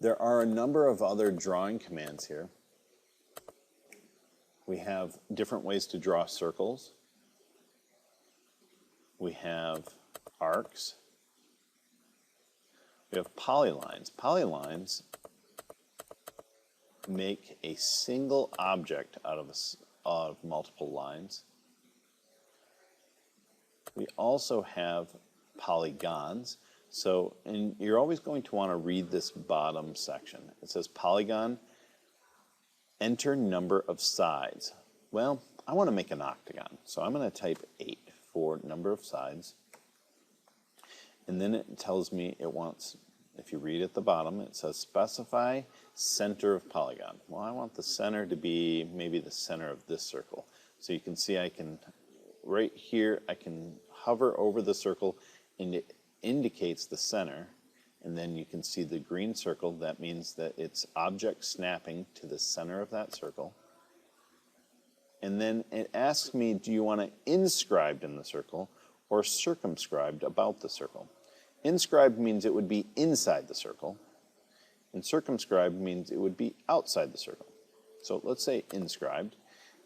There are a number of other drawing commands here. We have different ways to draw circles. We have arcs. We have polylines. Polylines make a single object out of multiple lines. We also have polygons. So, and you're always going to want to read this bottom section. It says polygon, enter number of sides. Well, I want to make an octagon, so I'm going to type 8 for number of sides. And then it tells me it wants, if you read at the bottom, it says specify center of polygon. Well, I want the center to be maybe the center of this circle. So you can see I can, right here, I can hover over the circle and it indicates the center. And then you can see the green circle. That means that it's object snapping to the center of that circle. And then it asks me, do you want it inscribed in the circle or circumscribed about the circle? Inscribed means it would be inside the circle, and circumscribed means it would be outside the circle. So let's say inscribed,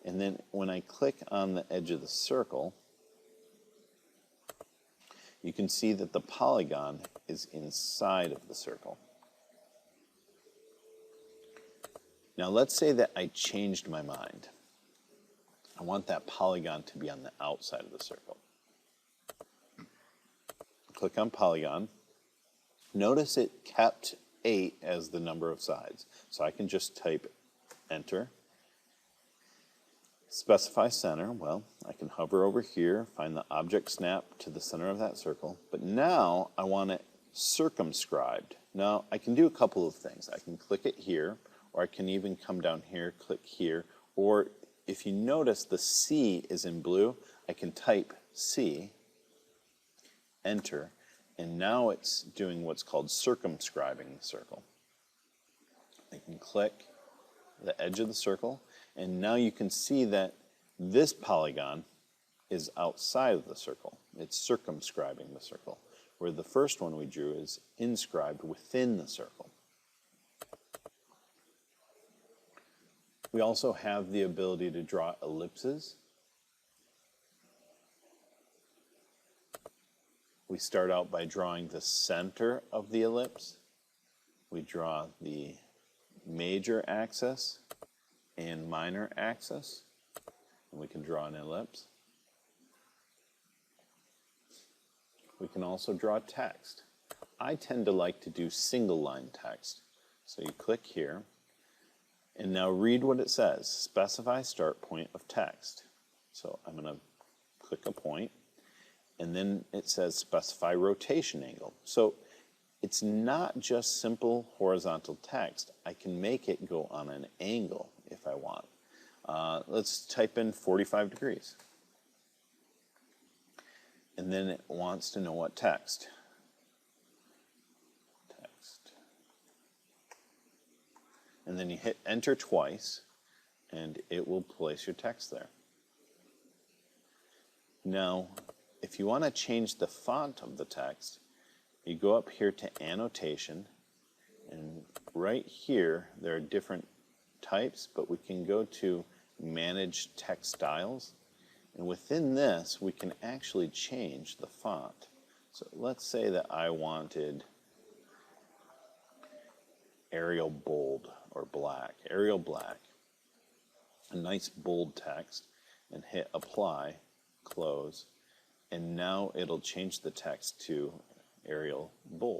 and then when I click on the edge of the circle, you can see that the polygon is inside of the circle. Now let's say that I changed my mind. I want that polygon to be on the outside of the circle. Click on polygon. Notice it kept 8 as the number of sides. So I can just type enter. Specify center. Well, I can hover over here, find the object snap to the center of that circle. But now I want it circumscribed. Now I can do a couple of things. I can click it here, or I can even come down here, click here, or if you notice the C is in blue, I can type C, enter, and now it's doing what's called circumscribing the circle. I can click the edge of the circle, and now you can see that this polygon is outside of the circle. It's circumscribing the circle, where the first one we drew is inscribed within the circle. We also have the ability to draw ellipses. We start out by drawing the center of the ellipse. We draw the major axis and minor axis, and we can draw an ellipse. We can also draw text. I tend to like to do single line text. So you click here, and now read what it says. Specify start point of text. So I'm going to click a point, and then it says specify rotation angle. So it's not just simple horizontal text. I can make it go on an angle if I want. Let's type in 45 degrees. And then it wants to know what text. Text. And then you hit enter twice, and it will place your text there. Now, if you want to change the font of the text, you go up here to annotation, and right here there are different types, but we can go to manage text styles, and within this we can actually change the font. So let's say that I wanted Arial bold or black, Arial black, a nice bold text, and hit apply, close, and now it'll change the text to Arial bold.